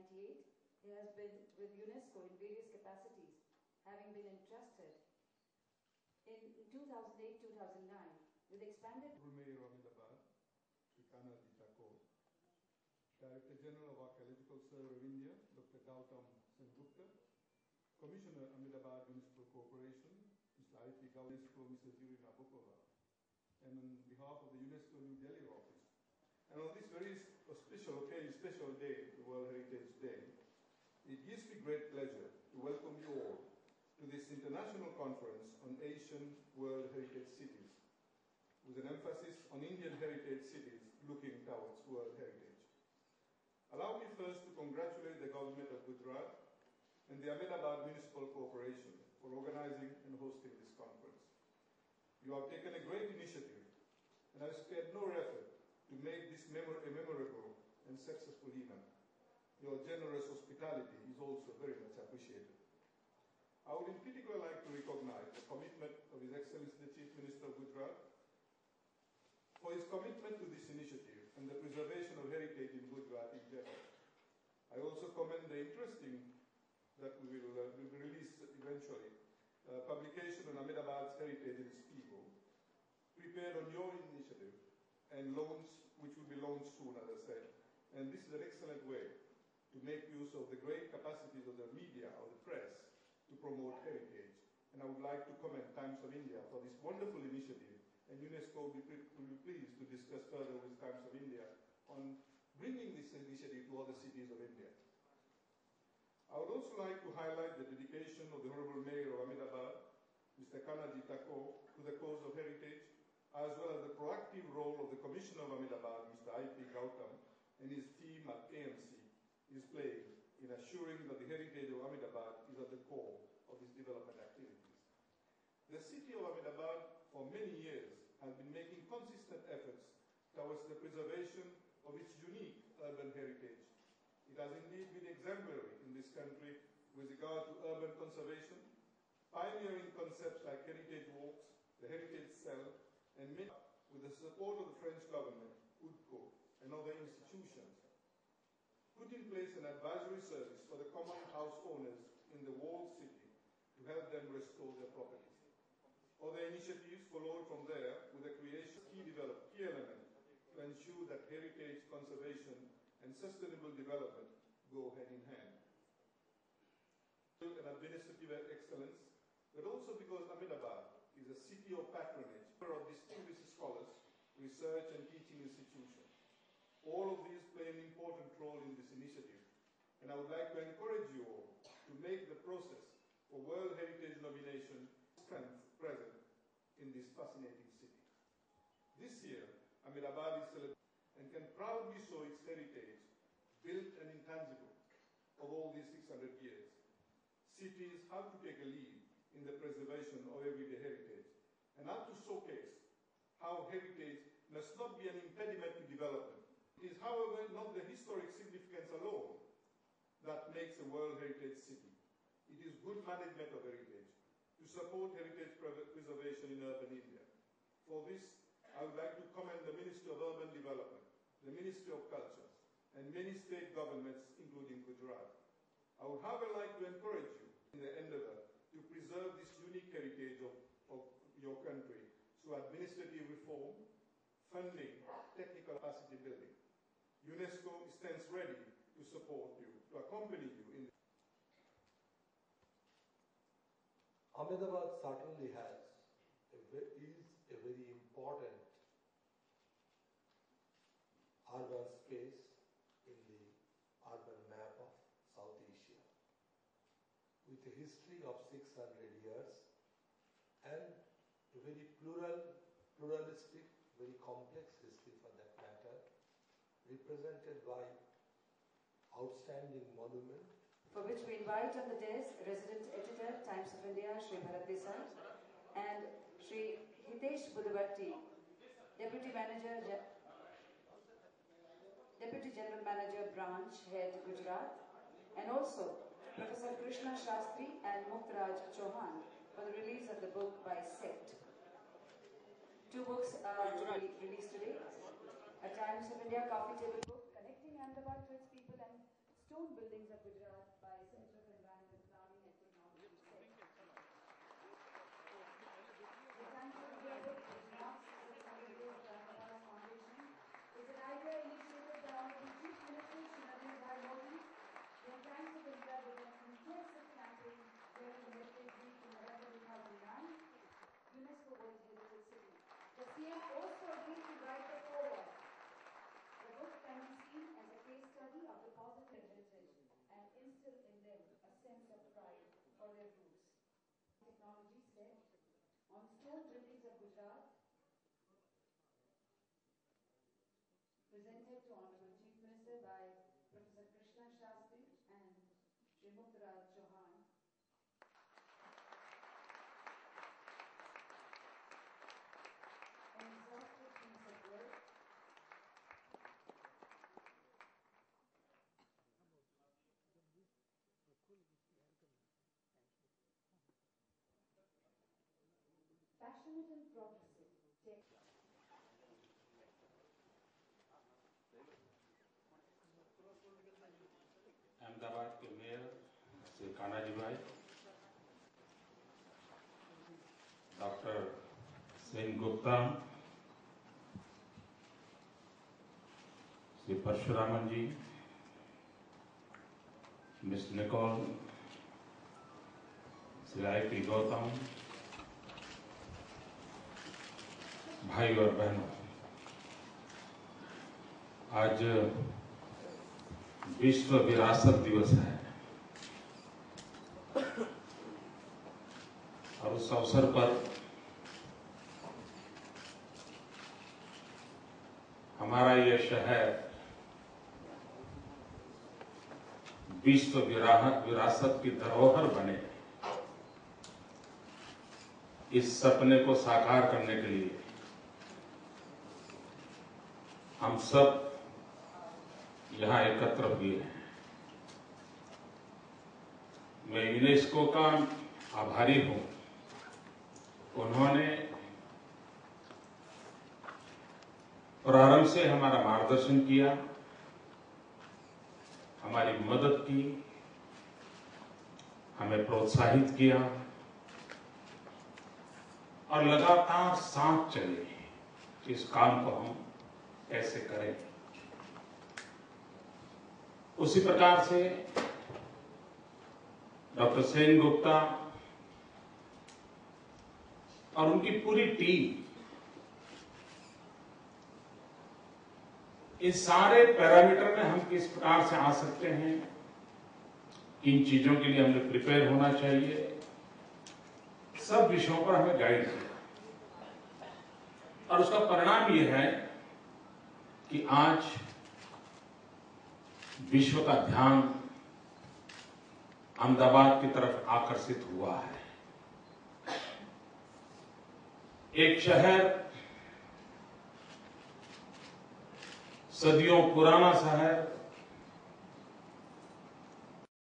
1998, he has been with UNESCO in various capacities, having been entrusted in 2008-2009 with expanded... Mayor of Ahmedabad, Sri Kanaji Thakur, Director General of Archaeological Survey of India, Dr. Gautam Sengupta, Commissioner Ahmedabad Municipal Corporation, Mr. I.P. UNESCO, Mrs. Yuri Nabokova, and on behalf of the UNESCO New Delhi office. And on this very special day, the World Heritage Day, it gives me great pleasure to welcome you all to this international conference on Asian World Heritage Cities, with an emphasis on Indian heritage cities looking towards World Heritage. Allow me first to congratulate the government of Gujarat and the Ahmedabad Municipal Corporation for organizing and hosting this conference. You have taken a great initiative and have spared no effort to make this a memorable and successful event. Your generous hospitality is also very much appreciated. I would in particular like to recognize the commitment of His Excellency the Chief Minister of Gujarat for his commitment to this initiative and the preservation of heritage in Gujarat in general. I also commend the interesting, that we will release eventually, publication on Ahmedabad's heritage in its people, prepared on your initiative and which will be launched soon, as I said. And this is an excellent way to make use of the great capacities of the media, of the press, to promote heritage. And I would like to commend Times of India for this wonderful initiative, and UNESCO will be pleased to discuss further with Times of India on bringing this initiative to other cities of India. I would also like to highlight the dedication of the Honorable Mayor of Ahmedabad, Mr. Kanaji Thakur, to the cause of heritage, as well as the proactive role of the Commissioner of Ahmedabad, Mr. I.P. Gautam, and his team at AMC is playing in assuring that the heritage of Ahmedabad is at the core of its development activities. The city of Ahmedabad, for many years, has been making consistent efforts towards the preservation of its unique urban heritage. It has indeed been exemplary in this country with regard to urban conservation, pioneering concepts like heritage walks, the heritage cell, and many, with the support of the French government, UDCO, and other institutions, put in place an advisory service for the common house owners in the walled city to help them restore their properties. Other initiatives followed from there with the creation of key element to ensure that heritage conservation and sustainable development go hand in hand. And administrative excellence, but also because Ahmedabad is a city of patronage of distinguished scholars, research and teaching institutions. All of these play an important role in this initiative, and I would like to encourage you all to make the process for World Heritage nomination strength present in this fascinating city. This year, Ahmedabad is celebrated and can proudly show its heritage, built and intangible, of all these 600 years. Cities have to take a lead in the preservation of everyday heritage and have to showcase how heritage must not be an impediment to development. It is, however, not the historic significance alone that makes a World Heritage City. It is good management of heritage to support heritage preservation in urban India. For this, I would like to commend the Ministry of Urban Development, the Ministry of Culture, and many state governments, including Gujarat. I would, however, like to encourage you in the endeavor to preserve this unique heritage of your country through administrative reform, funding, technical capacity building. UNESCO stands ready to support you, to accompany you in this. Ahmedabad certainly is a very important urban space in the urban map of South Asia, with a history of 600 years and a very pluralistic, very complex history for that matter, represented by outstanding monument. For which we invite on the desk Resident Editor, Times of India, Sri Bharat Desai, and Sri Hitesh Budavatti, Deputy General Manager, Branch Head, Gujarat, and also Professor Krishna Shastri and Muktraj Chauhan for the release of the book by Sect. Two books are released today. A Times of India coffee table book connecting Ahmedabad to its people and stories stone buildings of Gujarat by Center of Environment Planning and Technology, CET. The Times of India book, which marks the 600 years of Ahmedabad's foundation, is an idea initiated by Honorable Chief Minister Shri Narendra Bhai Modi. The Times of India began an intensive campaign during the Heritage Week in November 2009, UNESCO World Heritage City. The CM also agreed to write the foreword. The book can be seen as a case study of the positive heritage and instill in them a sense of pride for their roots. Technology set on stone buildings of Gujarat, presented to Honorable Chief Minister by Professor Krishna Shastri and Shri Muktraj Chauhan. An exhaustive piece of work. Passionate and progressive. Ahmedabad के mayor Shri Kanaji bhai, doctor Sen Gupta, Shri Parashuraman ji, miss Nicole, Shri I P. Gautam, भाई और बहनों, आज विश्व विरासत दिवस है और उस अवसर पर हमारा ये शहर विश्व विरासत की धरोहर बने, इस सपने को साकार करने के लिए हम सब यहाँ एकत्र हुए हैं। मैं यूनेस्को का आभारी हूँ। उन्होंने प्रारंभ से हमारा मार्गदर्शन किया, हमारी मदद की, हमें प्रोत्साहित किया और लगातार साथ चले इस काम को हम कैसे करें। उसी प्रकार से डॉक्टर सेन गुप्ता और उनकी पूरी टीम इस सारे पैरामीटर में हम किस प्रकार से आ सकते हैं, इन चीजों के लिए हमें प्रिपेयर होना चाहिए, सब विषयों पर हमें गाइड किया और उसका परिणाम यह है कि आज विश्व का ध्यान अहमदाबाद की तरफ आकर्षित हुआ है। एक शहर, सदियों पुराना शहर,